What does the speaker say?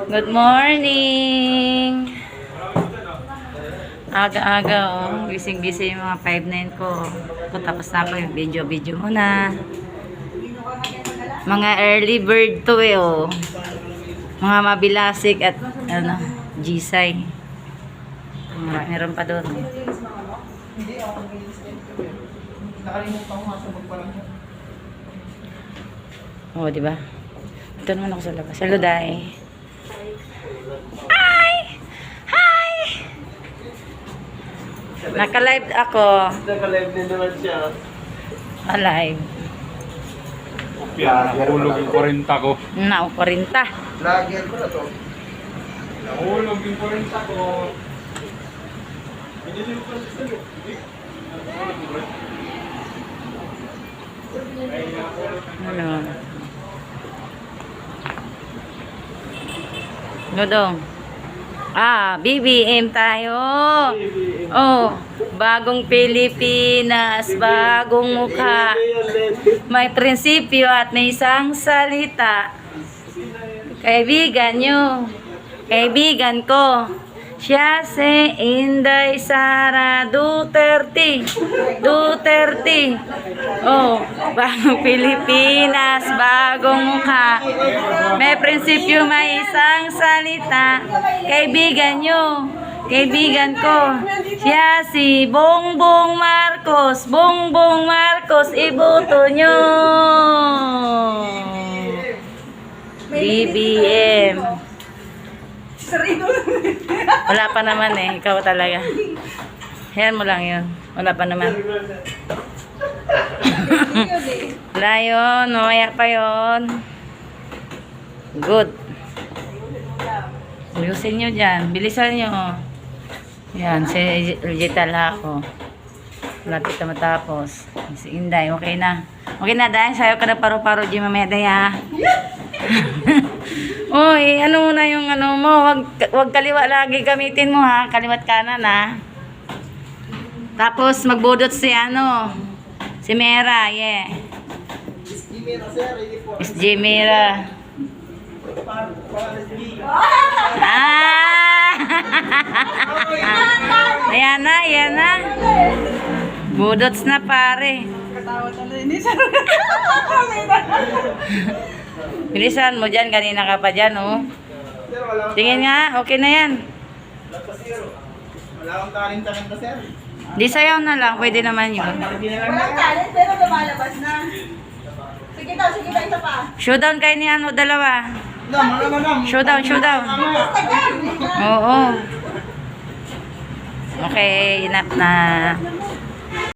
Good morning! Aga-aga, oh. Gising-gising yung mga 5-9 ko. Tapos na ako yung video muna. Mga early bird to eh, oh. Mga mabilasik at, ano, gisay. Meron pa doon. Hindi ako mag-i-step. Nakalimutan ko nga sa magparang yun. Oo, di ba? Ito naman ako sa labas. Hello, Day. Hi! Hi! Naka-live ako. Naka-live din naman siya. Alive. Nahulog yung 40 ko. Naukurinta. Vlogger ko na to. Nahulog yung 40 ko. Ano? Nodong. BBM tayo. Oh, bagong Pilipinas, bagong mukha. May prinsipyo at may isang salita. Kaibigan nyo. Kaibigan ko. Siya si Inday Sara Duterte. Duterte. Oh, bagong Pilipinas, bagong mukha. May prinsipyo, may isang salita. Kaibigan nyo. Kaibigan ko. Siya si Bongbong Marcos. Bongbong Marcos, iboto nyo. BBM. Wala pa naman eh. Ikaw talaga. Yan mo lang yun. Wala pa naman. Wala yun. Mamaya pa yun. Good. Ayusin nyo dyan. Bilisan nyo. Yan. Si Digital ako. Malapit na matapos. Si Inday. Okay na. Okay na dahil. Sayo ka na paro-paro dyan mamaya day ha. Oy, ano na yung ano mo, wag kaliwa lagi gamitin mo ha, kaliwat kanan ha. Tapos magbudot si ano, si Mera, yeah. Miss J Mera. Ayan na, ayan na. Budots na pare. Katawa na rin ni Sir. Bilisan mo dyan, kanina ka pa dyan, oh. Tingin nga, okay na yan. Wala akong talent pa, sir. Di sayaw na lang, pwede naman yun. Walang talent pero lumalabas na. Sige daw, isa pa. Showdown kayo ni ano, dalawa. Showdown, showdown. Oo. Okay, enough na.